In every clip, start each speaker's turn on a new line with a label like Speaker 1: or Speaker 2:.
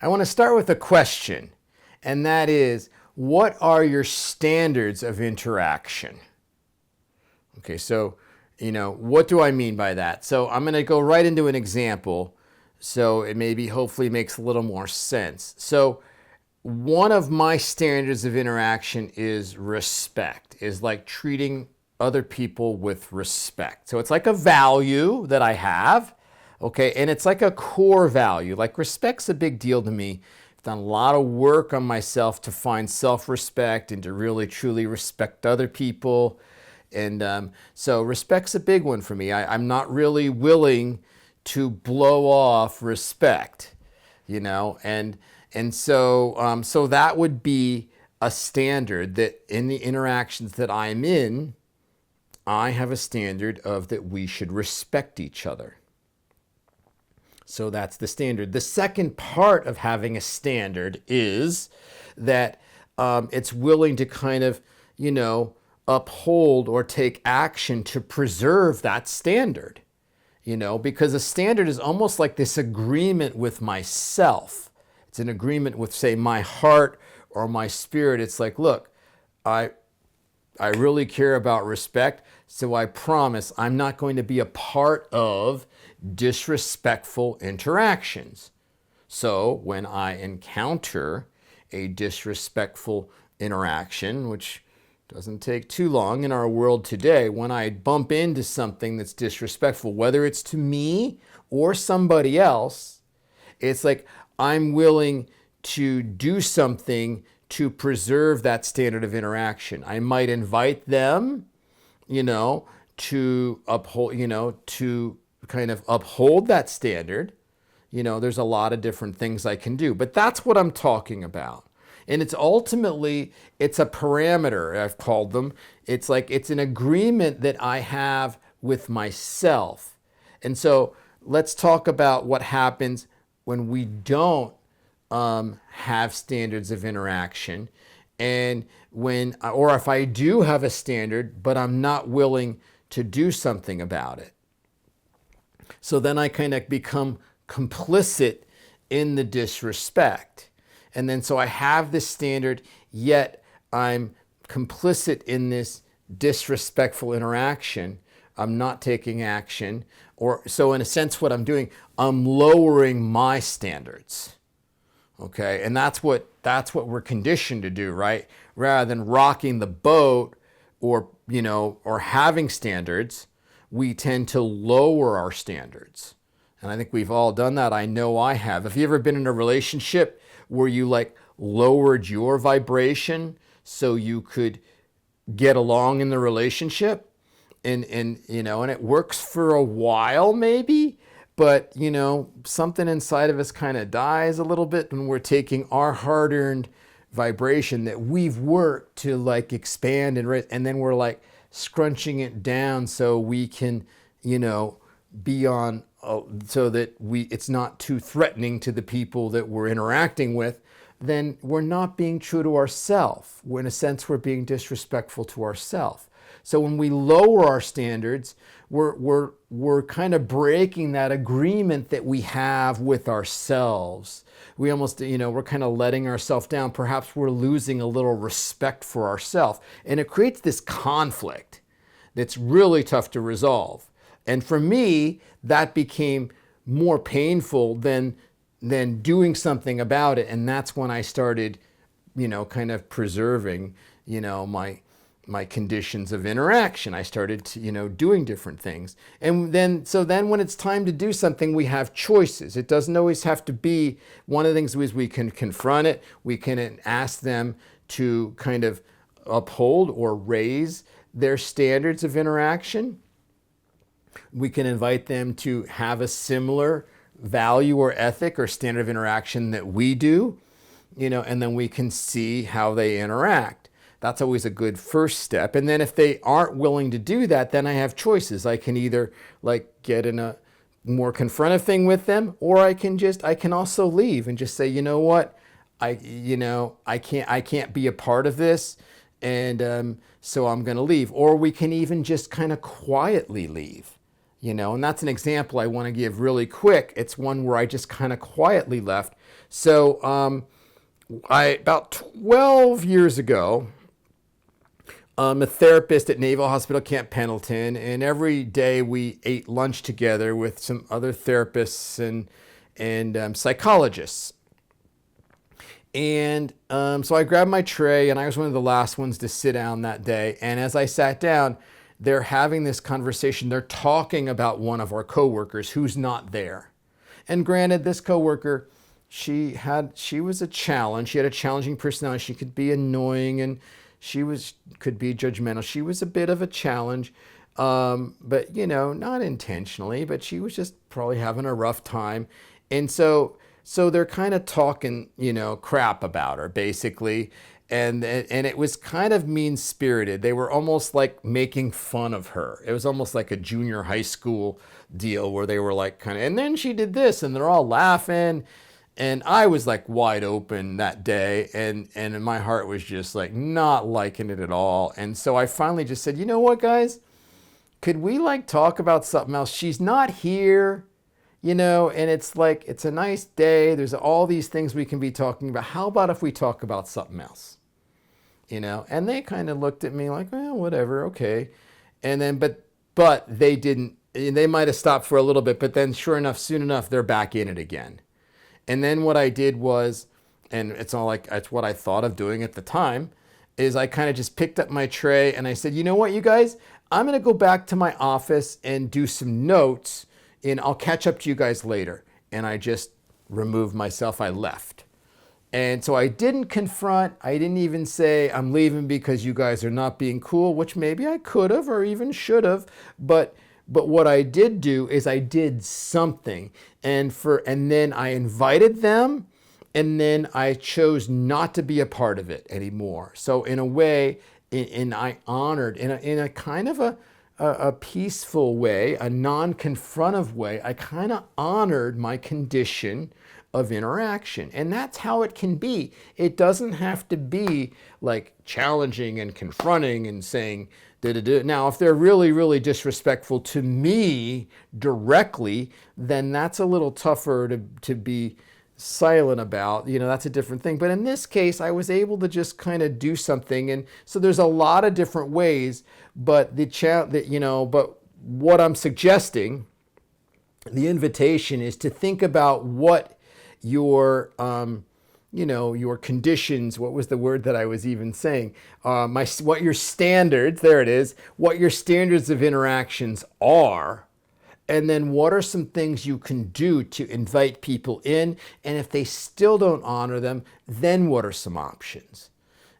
Speaker 1: I want to start with a question, and that is, what are your standards of interaction? Okay, so, what do I mean by that? So I'm going to go right into an example so it maybe hopefully makes a little more sense. So one of my standards of interaction is respect, is like treating other people with respect. So it's like a value that I have, okay, and it's like a core value. Like respect's a big deal to me. I've done a lot of work on myself to find self-respect and to really truly respect other people. And so respect's a big one for me. I'm not really willing to blow off respect, and so that would be a standard that in the interactions that I'm in, I have a standard of that we should respect each other. So that's the standard. The second part of having a standard is that it's willing to kind of, uphold or take action to preserve that standard, because a standard is almost like this agreement with myself. It's an agreement with, say, my heart or my spirit. It's like, look, I really care about respect, so I promise I'm not going to be a part of disrespectful interactions. So when I encounter a disrespectful interaction, which doesn't take too long in our world today, when I bump into something that's disrespectful, whether it's to me or somebody else, it's like I'm willing to do something to preserve that standard of interaction. I might invite them, to uphold, to kind of uphold that standard. There's a lot of different things I can do, but that's what I'm talking about. And it's ultimately, it's a parameter, I've called them. It's like, it's an agreement that I have with myself. And so let's talk about what happens when we don't have standards of interaction, and or if I do have a standard, but I'm not willing to do something about it. So then I kind of become complicit in the disrespect. And then so I have this standard, yet I'm complicit in this disrespectful interaction. I'm not taking action. Or so in a sense, what I'm doing, I'm lowering my standards. Okay, and that's what we're conditioned to do, right? Rather than rocking the boat or having standards, we tend to lower our standards. And I think we've all done that. I know I have. Have you ever been in a relationship where you lowered your vibration so you could get along in the relationship? And it works for a while maybe, but something inside of us kind of dies a little bit when we're taking our hard-earned vibration that we've worked to expand and then we're scrunching it down so we can be on so that it's not too threatening to the people that we're interacting with. Then we're not being true to ourselves. In a sense, we're being disrespectful to ourselves. So when we lower our standards, we're kind of breaking that agreement that we have with ourselves. We almost, we're kind of letting ourselves down. Perhaps we're losing a little respect for ourselves. And it creates this conflict that's really tough to resolve. And for me, that became more painful than doing something about it. And that's when I started, kind of preserving, my conditions of interaction. I started to, doing different things. And then when it's time to do something, we have choices. It doesn't always have to be, one of the things is we can confront it. We can ask them to kind of uphold or raise their standards of interaction. We can invite them to have a similar value or ethic or standard of interaction that we do, and then we can see how they interact. That's always a good first step. And then if they aren't willing to do that, then I have choices. I can either get in a more confrontive thing with them, or I can also leave and just say, you know what, I can't be a part of this, and so I'm going to leave. Or we can even just kind of quietly leave, and that's an example I want to give really quick. It's one where I just kind of quietly left. So I about 12 years ago, I'm a therapist at Naval Hospital Camp Pendleton, and every day we ate lunch together with some other therapists and psychologists. And so I grabbed my tray, and I was one of the last ones to sit down that day. And as I sat down, they're having this conversation. They're talking about one of our coworkers who's not there. And granted, this coworker, she was a challenge. She had a challenging personality. She could be annoying, and could be judgmental. She was a bit of a challenge, but not intentionally. But she was just probably having a rough time, and so they're kind of talking, crap about her basically, and it was kind of mean spirited. They were almost like making fun of her. It was almost like a junior high school deal where they were like kind of, and then she did this, and they're all laughing. And I was like wide open that day, and my heart was just like not liking it at all. And so I finally just said, you know what, guys, could we like talk about something else? She's not here, and it's like, it's a nice day. There's all these things we can be talking about. How about if we talk about something else? And they kind of looked at me like, well, whatever, okay. And then, but they didn't, they might have stopped for a little bit, but then sure enough, soon enough, they're back in it again. And then what I did was, and it's all like, it's what I thought of doing at the time, is I kind of just picked up my tray and I said, you know what, you guys, I'm going to go back to my office and do some notes, and I'll catch up to you guys later. And I just removed myself. I left. And so I didn't confront. I didn't even say I'm leaving because you guys are not being cool, which maybe I could have or even should have. But what I did do is I did something, and then I invited them, and then I chose not to be a part of it anymore. So in a way, and I honored in a kind of a peaceful way, a non-confrontive way, I kind of honored my condition of interaction. And that's how it can be. It doesn't have to be like challenging and confronting and saying, da-da-da. Now, if they're really, really disrespectful to me directly, then that's a little tougher to be silent about. That's a different thing. But in this case, I was able to just kind of do something. And so there's a lot of different ways, but but what I'm suggesting, the invitation is to think about what your your conditions, what was the word that I was even saying? What your standards, there it is, what your standards of interactions are. And then what are some things you can do to invite people in? And if they still don't honor them, then what are some options?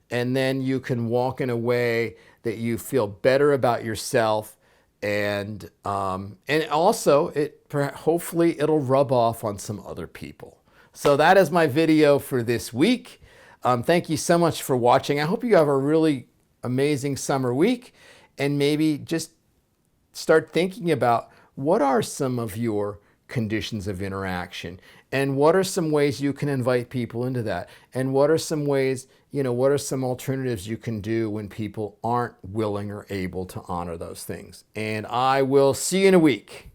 Speaker 1: And then you can walk in a way that you feel better about yourself. And also, hopefully it'll rub off on some other people. So that is my video for this week. Thank you so much for watching. I hope you have a really amazing summer week, and maybe just start thinking about what are some of your conditions of interaction, and what are some ways you can invite people into that, and what are some ways, what are some alternatives you can do when people aren't willing or able to honor those things. And I will see you in a week.